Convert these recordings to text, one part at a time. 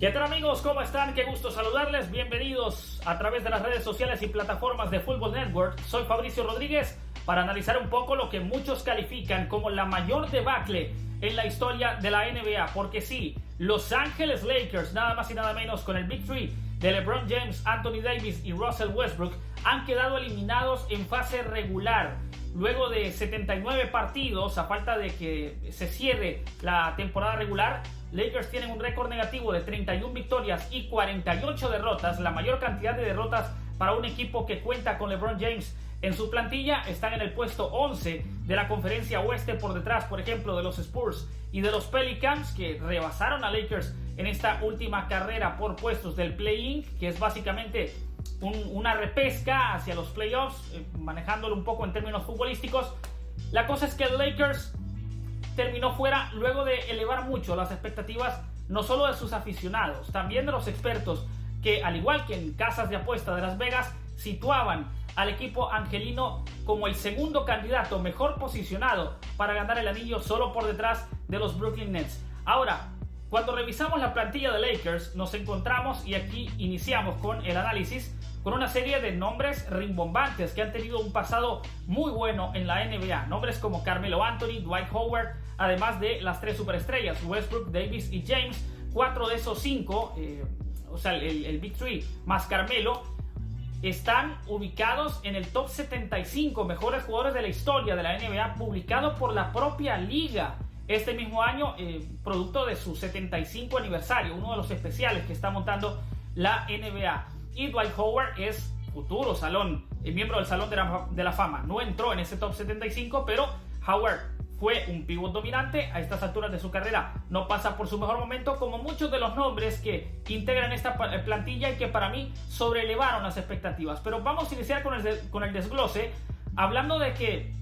¿Qué tal amigos? ¿Cómo están? Qué gusto saludarles. Bienvenidos a través de las redes sociales y plataformas de Football Network. Soy Fabricio Rodríguez para analizar un poco lo que muchos califican como la mayor debacle en la historia de la NBA. Porque sí, Los Ángeles Lakers, nada más y nada menos, con el Big Three de LeBron James, Anthony Davis y Russell Westbrook, han quedado eliminados en fase regular. Luego de 79 partidos, a falta de que se cierre la temporada regular, Lakers tienen un récord negativo de 31 victorias y 48 derrotas, la mayor cantidad de derrotas para un equipo que cuenta con LeBron James en su plantilla. Están en el puesto 11 de la conferencia oeste, por detrás, por ejemplo, de los Spurs y de los Pelicans, que rebasaron a Lakers en esta última carrera por puestos del play-in, que es básicamente una repesca hacia los playoffs, manejándolo un poco en términos futbolísticos. La cosa es que el Lakers terminó fuera luego de elevar mucho las expectativas, no solo de sus aficionados, también de los expertos, que al igual que en casas de apuesta de Las Vegas, situaban al equipo angelino como el segundo candidato mejor posicionado para ganar el anillo, solo por detrás de los Brooklyn Nets. Ahora, cuando revisamos la plantilla de Lakers, nos encontramos, y aquí iniciamos con el análisis, con una serie de nombres rimbombantes que han tenido un pasado muy bueno en la NBA. Nombres como Carmelo Anthony, Dwight Howard, además de las tres superestrellas, Westbrook, Davis y James. 4 de esos 5, o sea, el Big Three más Carmelo, están ubicados en el top 75 mejores jugadores de la historia de la NBA, publicado por la propia liga este mismo año, producto de su 75 aniversario, uno de los especiales que está montando la NBA. Y Dwight Howard es futuro miembro del Salón de la Fama. No entró en ese top 75, pero Howard fue un pívot dominante. A estas alturas de su carrera no pasa por su mejor momento, como muchos de los nombres que integran esta plantilla y que para mí sobrelevaron las expectativas. Pero vamos a iniciar con el desglose, hablando de que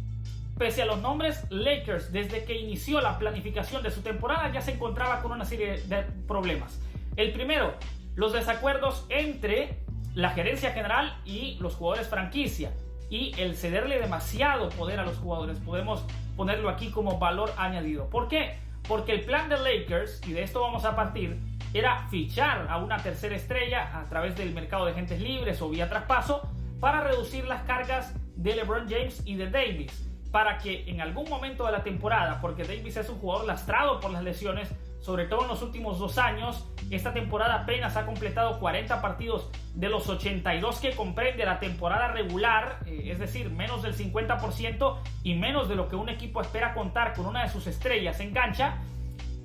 pese a los nombres, Lakers, desde que inició la planificación de su temporada, ya se encontraba con una serie de problemas. El primero, los desacuerdos entre la gerencia general y los jugadores franquicia, y el cederle demasiado poder a los jugadores. Podemos ponerlo aquí como valor añadido. ¿Por qué? Porque el plan de Lakers, y de esto vamos a partir, era fichar a una tercera estrella a través del mercado de agentes libres o vía traspaso para reducir las cargas de LeBron James y de Davis, para que en algún momento de la temporada, porque Davis es un jugador lastrado por las lesiones, sobre todo en los últimos 2 años. Esta temporada apenas ha completado 40 partidos de los 82 que comprende la temporada regular, es decir, menos del 50% y menos de lo que un equipo espera contar con una de sus estrellas en cancha.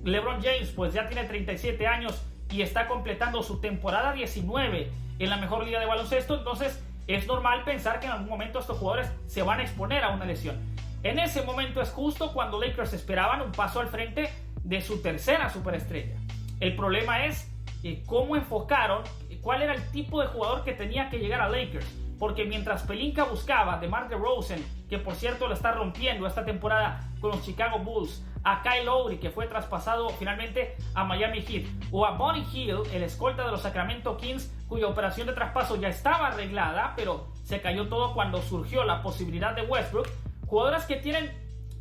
LeBron James pues ya tiene 37 años y está completando su temporada 19 en la mejor liga de baloncesto, entonces es normal pensar que en algún momento estos jugadores se van a exponer a una lesión. En ese momento es justo cuando Lakers esperaban un paso al frente de su tercera superestrella. El problema es cómo enfocaron, cuál era el tipo de jugador que tenía que llegar a Lakers, porque mientras Pelinka buscaba a DeMar DeRozan, que por cierto lo está rompiendo esta temporada con los Chicago Bulls, a Kyle Lowry, que fue traspasado finalmente a Miami Heat, o a Buddy Hield, el escolta de los Sacramento Kings, cuya operación de traspaso ya estaba arreglada, pero se cayó todo cuando surgió la posibilidad de Westbrook. Jugadores que tienen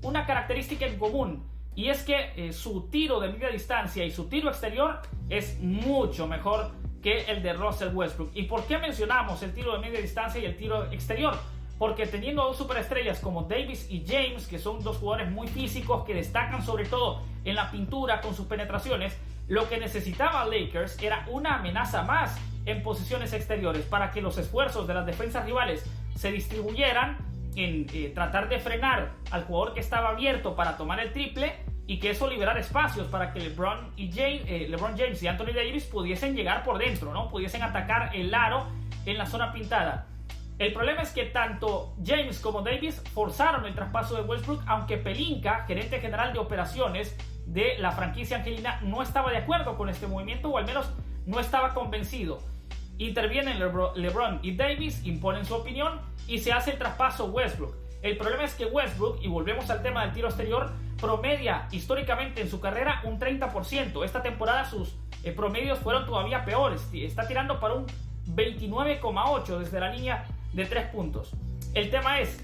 una característica en común, y es que su tiro de media distancia y su tiro exterior es mucho mejor que el de Russell Westbrook. ¿Y por qué mencionamos el tiro de media distancia y el tiro exterior? Porque teniendo a dos superestrellas como Davis y James, que son dos jugadores muy físicos, que destacan sobre todo en la pintura con sus penetraciones, lo que necesitaba Lakers era una amenaza más en posiciones exteriores, para que los esfuerzos de las defensas rivales se distribuyeran en tratar de frenar al jugador que estaba abierto para tomar el triple, y que eso liberara espacios para que LeBron James y Anthony Davis pudiesen llegar por dentro, ¿no? Pudiesen atacar el aro en la zona pintada. El problema es que tanto James como Davis forzaron el traspaso de Westbrook, aunque Pelinka, gerente general de operaciones de la franquicia angelina, no estaba de acuerdo con este movimiento, o al menos no estaba convencido. Intervienen LeBron y Davis, imponen su opinión y se hace el traspaso Westbrook. El problema es que Westbrook, y volvemos al tema del tiro exterior, promedia históricamente en su carrera un 30%. Esta temporada sus promedios fueron todavía peores. Está tirando para un 29,8 desde la línea de 3 puntos. El tema es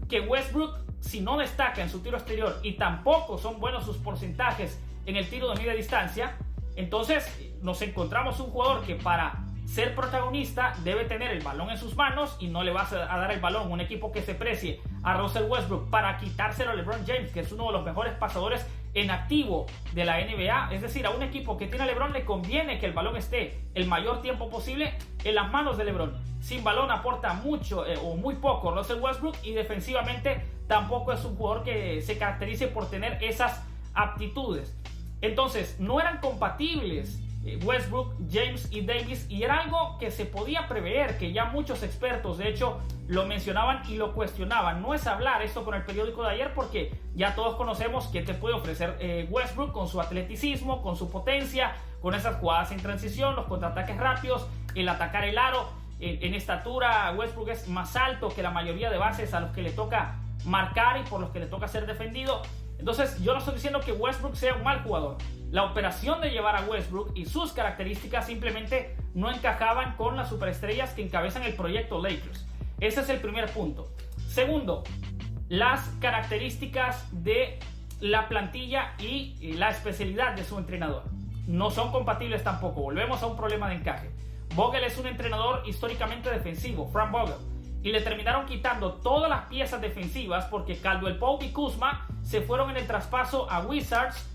que Westbrook, si no destaca en su tiro exterior y tampoco son buenos sus porcentajes en el tiro de media distancia, Entonces nos encontramos un jugador que para ser protagonista debe tener el balón en sus manos, y no le vas a dar el balón a un equipo que se precie a Russell Westbrook para quitárselo a LeBron James, que es uno de los mejores pasadores en activo de la NBA. Es decir, a un equipo que tiene a LeBron le conviene que el balón esté el mayor tiempo posible en las manos de LeBron. Sin balón aporta mucho o muy poco Russell Westbrook, y defensivamente tampoco es un jugador que se caracterice por tener esas aptitudes. Entonces no eran compatibles Westbrook, James y Davis, y era algo que se podía prever, que ya muchos expertos de hecho lo mencionaban y lo cuestionaban. No es hablar esto con el periódico de ayer, porque ya todos conocemos que te puede ofrecer Westbrook con su atleticismo, con su potencia, con esas jugadas en transición, los contraataques rápidos, el atacar el aro. En estatura Westbrook es más alto que la mayoría de bases a los que le toca marcar y por los que le toca ser defendido. Entonces yo no estoy diciendo que Westbrook sea un mal jugador. La operación de llevar a Westbrook y sus características simplemente no encajaban con las superestrellas que encabezan el proyecto Lakers. Ese es el primer punto. Segundo, las características de la plantilla y la especialidad de su entrenador no son compatibles tampoco. Volvemos a un problema de encaje. Vogel es un entrenador históricamente defensivo, Frank Vogel, y le terminaron quitando todas las piezas defensivas porque Caldwell Pope y Kuzma se fueron en el traspaso a Wizards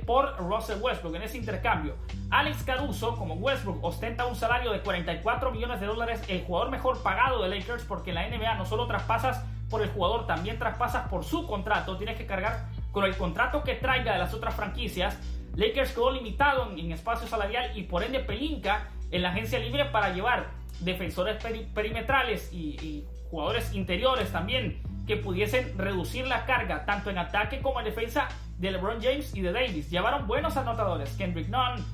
por Russell Westbrook en ese intercambio. Alex Caruso, como Westbrook ostenta un salario de $44 millones, el jugador mejor pagado de Lakers, porque en la NBA no solo traspasas por el jugador, también traspasas por su contrato. Tienes que cargar con el contrato que traiga de las otras franquicias. Lakers quedó limitado en espacio salarial y por ende pelinca en la agencia libre para llevar defensores perimetrales y jugadores interiores también que pudiesen reducir la carga tanto en ataque como en defensa de LeBron James y de Davis. Llevaron buenos anotadores, Kendrick Nunn,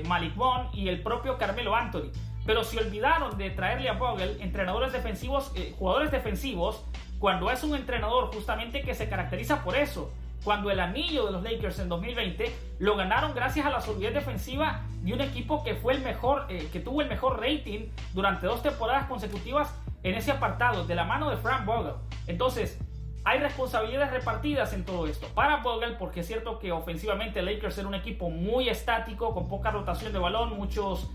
Malik Monk y el propio Carmelo Anthony, pero se olvidaron de traerle a Vogel entrenadores defensivos, jugadores defensivos, cuando es un entrenador justamente que se caracteriza por eso. Cuando el anillo de los Lakers en 2020 lo ganaron gracias a la solidez defensiva de un equipo que fue el mejor, que tuvo el mejor rating durante 2 temporadas consecutivas en ese apartado, de la mano de Frank Vogel. Entonces, hay responsabilidades repartidas en todo esto para Vogel, porque es cierto que ofensivamente Lakers era un equipo muy estático, con poca rotación de balón, muchos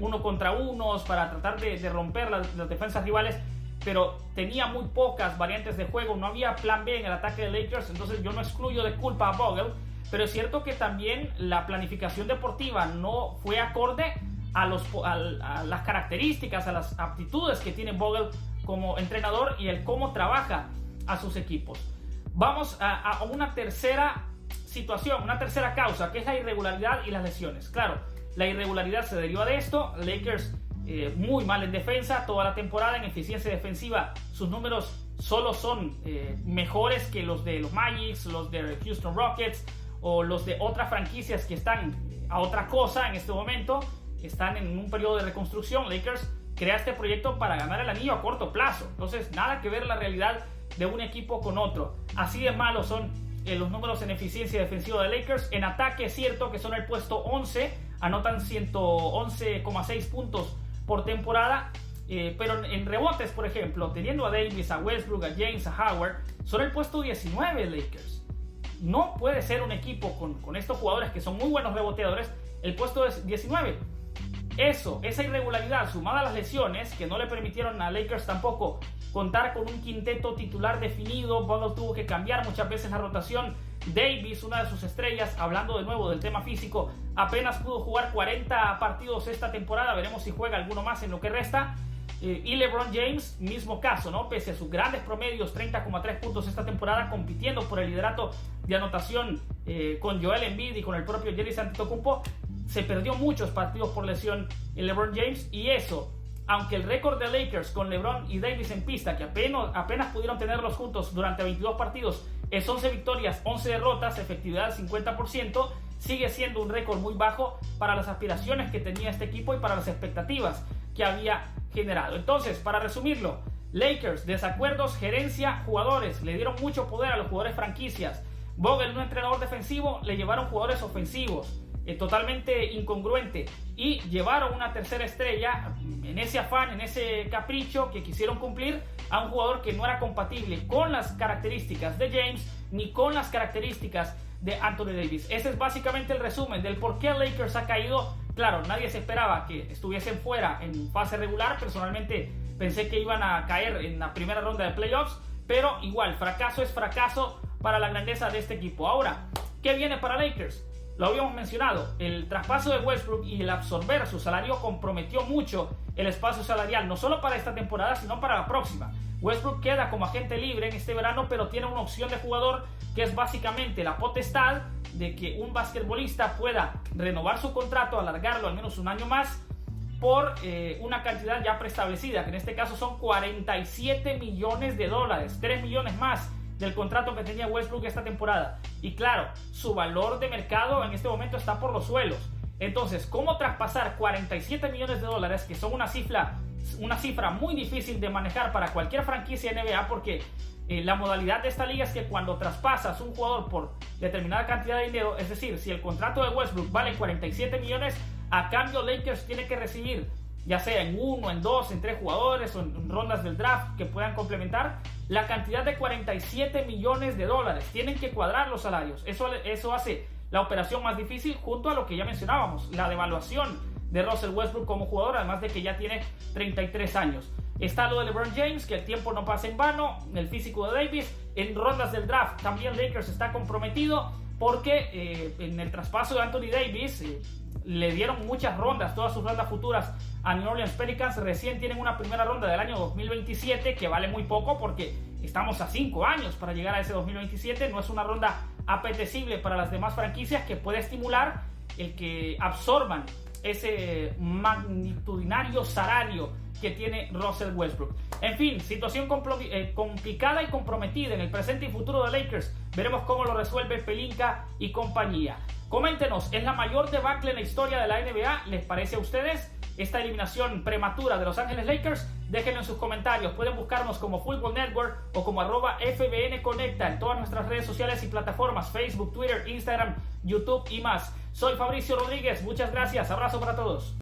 1 contra 1 para tratar de romper las defensas rivales, pero tenía muy pocas variantes de juego, no había plan B en el ataque de Lakers. Entonces yo no excluyo de culpa a Vogel, pero es cierto que también la planificación deportiva no fue acorde a las características, a las aptitudes que tiene Vogel como entrenador y el cómo trabaja a sus equipos. Vamos a una tercera situación, una tercera causa, que es la irregularidad y las lesiones. Claro, la irregularidad se deriva de esto. Lakers muy mal en defensa toda la temporada. En eficiencia defensiva sus números solo son mejores que los de los Magic, los de Houston Rockets o los de otras franquicias que están a otra cosa en este momento. Están en un periodo de reconstrucción. Lakers crea este proyecto para ganar el anillo a corto plazo. Entonces nada que ver la realidad de un equipo con otro. Así de malos son los números en eficiencia defensiva de Lakers. En ataque es cierto que son el puesto 11, anotan 111,6 puntos por temporada, pero en rebotes, por ejemplo, teniendo a Davis, a Westbrook, a James, a Howard, son el puesto 19 de Lakers. No puede ser un equipo con estos jugadores que son muy buenos reboteadores el puesto 19. Esa irregularidad sumada a las lesiones que no le permitieron a Lakers tampoco contar con un quinteto titular definido. Vogel tuvo que cambiar muchas veces la rotación. Davis, una de sus estrellas, hablando de nuevo del tema físico, apenas pudo jugar 40 partidos esta temporada. Veremos si juega alguno más en lo que resta. Y LeBron James, mismo caso, ¿no? Pese a sus grandes promedios, 30,3 puntos esta temporada, compitiendo por el liderato de anotación con Joel Embiid y con el propio Giannis Antetokounmpo, se perdió muchos partidos por lesión en LeBron James. Y eso, aunque el récord de Lakers con LeBron y Davis en pista, que apenas pudieron tenerlos juntos durante 22 partidos, es 11 victorias, 11 derrotas, efectividad del 50%, sigue siendo un récord muy bajo para las aspiraciones que tenía este equipo y para las expectativas que había generado. Entonces, para resumirlo, Lakers, desacuerdos, gerencia, jugadores, le dieron mucho poder a los jugadores franquicias. Vogel, un entrenador defensivo, le llevaron jugadores ofensivos, totalmente incongruente, y llevaron una tercera estrella en ese afán, en ese capricho que quisieron cumplir, a un jugador que no era compatible con las características de James ni con las características de Anthony Davis. Ese es básicamente el resumen del por qué Lakers ha caído. Claro, nadie se esperaba que estuviesen fuera en fase regular. Personalmente pensé que iban a caer en la primera ronda de playoffs, pero igual, fracaso es fracaso para la grandeza de este equipo. Ahora, ¿qué viene para Lakers? Lo habíamos mencionado, el traspaso de Westbrook y el absorber su salario comprometió mucho el espacio salarial, no solo para esta temporada, sino para la próxima. Westbrook queda como agente libre en este verano, pero tiene una opción de jugador que es básicamente la potestad de que un basquetbolista pueda renovar su contrato, alargarlo al menos un año más, por una cantidad ya preestablecida, que en este caso son $47 millones, 3 millones más del contrato que tenía Westbrook esta temporada. Y claro, su valor de mercado en este momento está por los suelos. Entonces, ¿cómo traspasar $47 millones, que son una cifra muy difícil de manejar para cualquier franquicia NBA? Porque la modalidad de esta liga es que cuando traspasas un jugador por determinada cantidad de dinero, es decir, si el contrato de Westbrook vale 47 millones, a cambio Lakers tiene que recibir, ya sea en 1, en 2, en 3 jugadores o en rondas del draft que puedan complementar, la cantidad de $47 millones. Tienen que cuadrar los salarios. Eso hace la operación más difícil, junto a lo que ya mencionábamos, la devaluación de Russell Westbrook como jugador, además de que ya tiene 33 años. Está lo de LeBron James, que el tiempo no pasa en vano, el físico de Davis. En rondas del draft también Lakers está comprometido, porque en el traspaso de Anthony Davis le dieron muchas rondas, todas sus rondas futuras a New Orleans Pelicans. Recién tienen una primera ronda del año 2027 que vale muy poco, porque estamos a 5 años para llegar a ese 2027. No es una ronda apetecible para las demás franquicias, que puede estimular el que absorban ese magnitudinario salario que tiene Russell Westbrook. En fin, situación complicada y comprometida en el presente y futuro de Lakers. Veremos cómo lo resuelve Pelinka y compañía. Coméntenos, ¿es la mayor debacle en la historia de la NBA? ¿Les parece a ustedes esta eliminación prematura de Los Ángeles Lakers? Déjenlo en sus comentarios. Pueden buscarnos como Football Network o como @FBNConecta en todas nuestras redes sociales y plataformas: Facebook, Twitter, Instagram, YouTube y más. Soy Fabricio Rodríguez, muchas gracias, abrazo para todos.